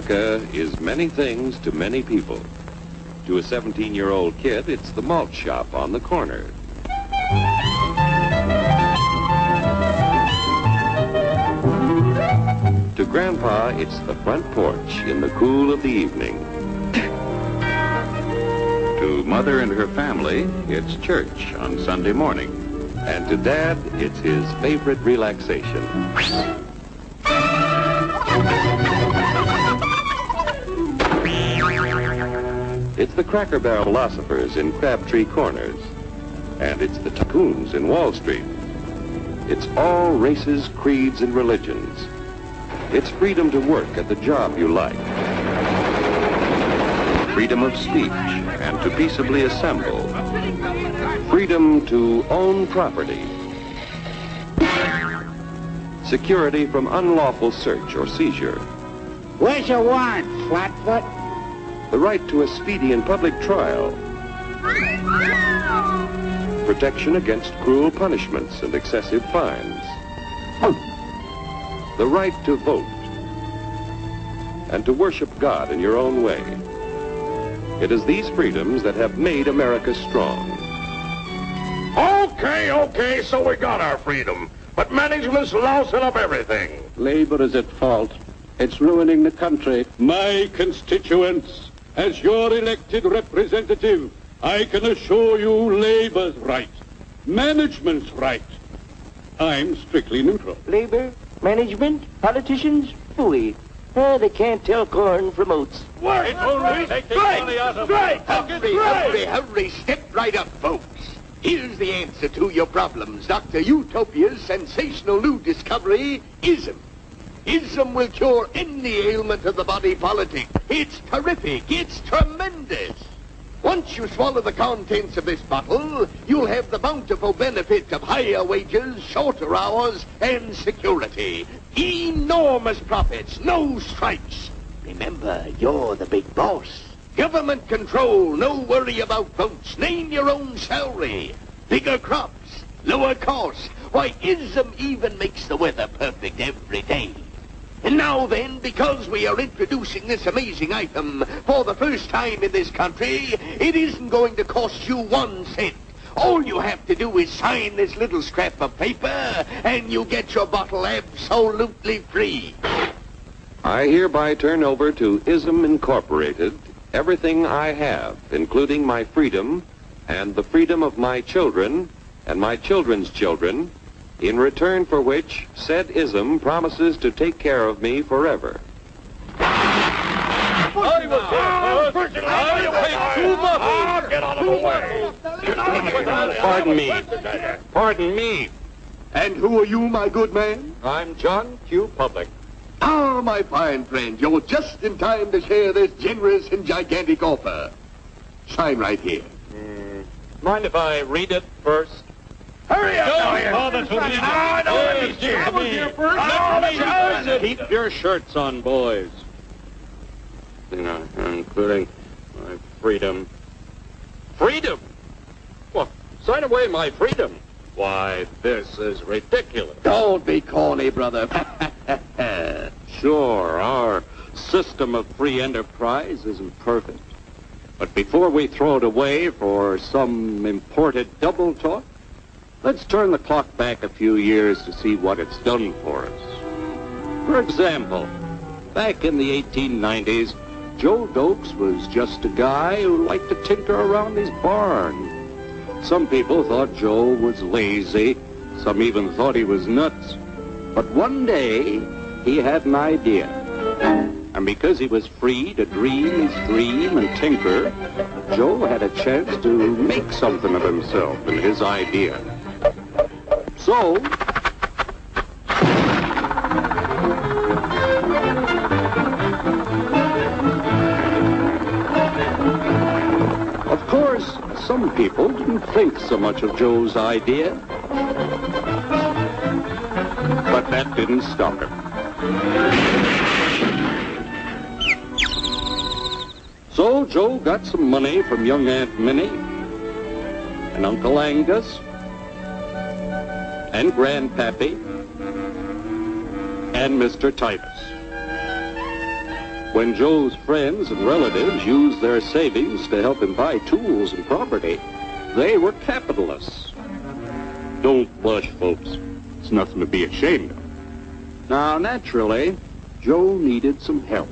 America is many things to many people. To a 17-year-old kid, it's the malt shop on the corner. To Grandpa, it's the front porch in the cool of the evening. To Mother and her family, it's church on Sunday morning. And to Dad, it's his favorite relaxation. It's the Cracker Barrel philosophers in Crabtree Corners. And it's the tycoons in Wall Street. It's all races, creeds, and religions. It's freedom to work at the job you like. Freedom of speech and to peaceably assemble. Freedom to own property. Security from unlawful search or seizure. Where's your warrant, Flatfoot? The right to a speedy and public trial. Protection against cruel punishments and excessive fines. The right to vote. And to worship God in your own way. It is these freedoms that have made America strong. Okay, so we got our freedom. But management's lousing up everything. Labor is at fault. It's ruining the country. My constituents, as your elected representative, I can assure you Labor's right. Management's right. I'm strictly neutral. Labor, management, politicians, phooey. They can't tell corn from oats. Work! Hurry, step right up, folks. Here's the answer to your problems. Dr. Utopia's sensational new discovery, ISM. ISM will cure any ailment of the body politic. It's terrific. It's tremendous. Once you swallow the contents of this bottle, you'll have the bountiful benefit of higher wages, shorter hours, and security. Enormous profits, no strikes. Remember, you're the big boss. Government control, no worry about votes. Name your own salary. Bigger crops, lower costs. Why, ISM even makes the weather perfect every day. And now then, because we are introducing this amazing item for the first time in this country, it isn't going to cost you 1 cent. All you have to do is sign this little scrap of paper, and you get your bottle absolutely free. I hereby turn over to ISM Incorporated everything I have, including my freedom and the freedom of my children and my children's children, in return for which said ISM promises to take care of me forever. Get out of the way! Pardon me. And who are you, my good man? I'm John Q. Public. Ah, my fine friend, you're just in time to share this generous and gigantic offer. Sign right here. Mind if I read it first? Hurry up! Keep your shirts on, boys. Including my freedom. Freedom? Well, sign away my freedom. Why, this is ridiculous. Don't be corny, brother. Sure, our system of free enterprise isn't perfect. But before we throw it away for some imported double talk, let's turn the clock back a few years to see what it's done for us. For example, back in the 1890s, Joe Dokes was just a guy who liked to tinker around his barn. Some people thought Joe was lazy. Some even thought he was nuts. But one day, he had an idea. And because he was free to dream his dream and tinker, Joe had a chance to make something of himself and his idea. So, of course, some people didn't think so much of Joe's idea. But that didn't stop him. So Joe got some money from young Aunt Minnie and Uncle Angus and Grandpappy and Mr. Titus. When Joe's friends and relatives used their savings to help him buy tools and property, they were capitalists. Don't blush, folks. It's nothing to be ashamed of. Now, naturally, Joe needed some help.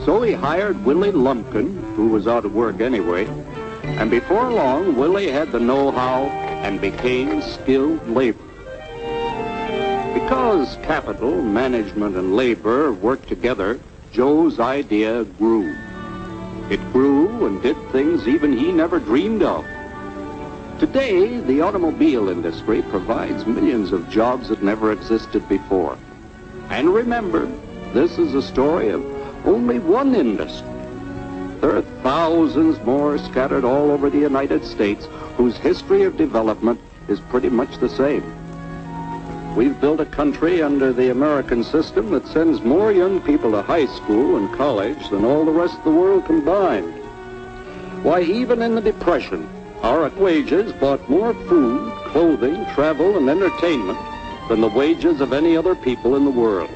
So he hired Willie Lumpkin, who was out of work anyway, and before long, Willie had the know-how and became skilled labor. Because capital, management, and labor worked together, Joe's idea grew. It grew and did things even he never dreamed of. Today, the automobile industry provides millions of jobs that never existed before. And remember, this is a story of only one industry. There are thousands more scattered all over the United States whose history of development is pretty much the same. We've built a country under the American system that sends more young people to high school and college than all the rest of the world combined. Why, even in the Depression, our wages bought more food, clothing, travel, and entertainment than the wages of any other people in the world.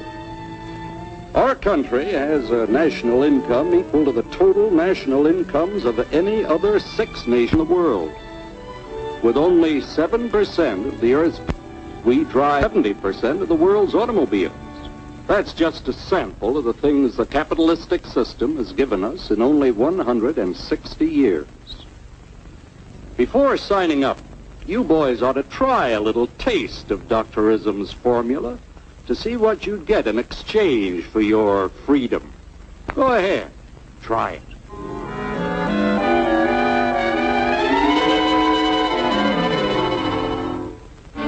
Our country has a national income equal to the total national incomes of any other 6 nations in the world. With only 7% of the Earth's people, we drive 70% of the world's automobiles. That's just a sample of the things the capitalistic system has given us in only 160 years. Before signing up, you boys ought to try a little taste of Dr. Ism's formula to see what you'd get in exchange for your freedom. Go ahead, try it.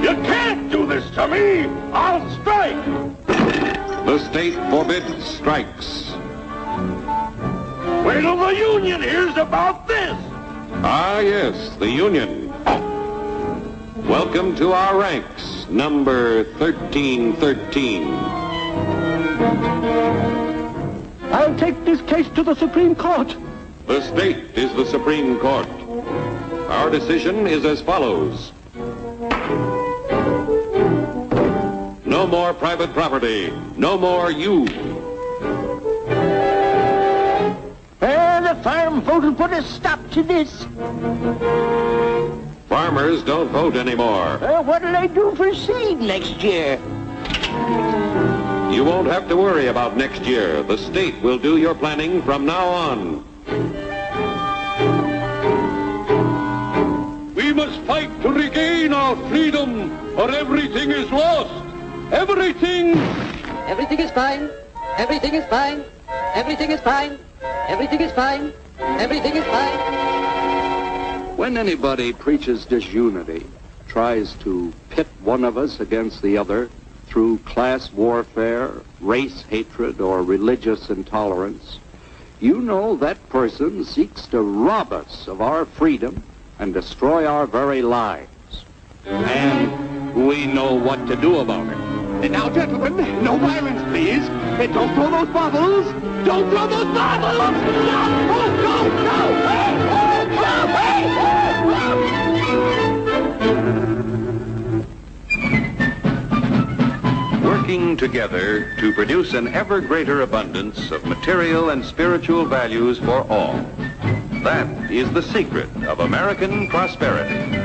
You can't do this to me! I'll strike! The state forbids strikes. Wait till the union hears about this! Ah, yes, the Union. Welcome to our ranks, number 1313. I'll take this case to the Supreme Court. The state is the Supreme Court. Our decision is as follows. No more private property. No more you. The farm vote will put a stop to this. Farmers don't vote anymore. What'll they do for seed next year? You won't have to worry about next year. The state will do your planning from now on. We must fight to regain our freedom, or everything is lost. Everything! Everything is fine. Everything is fine. Everything is fine. Everything is fine. Everything is fine. When anybody preaches disunity, tries to pit one of us against the other through class warfare, race hatred, or religious intolerance, you know that person seeks to rob us of our freedom and destroy our very lives. And we know what to do about it. Now, gentlemen, no violence, please. Don't throw those bottles. Don't throw those bottles. No! Working together to produce an ever greater abundance of material and spiritual values for all. That is the secret of American prosperity.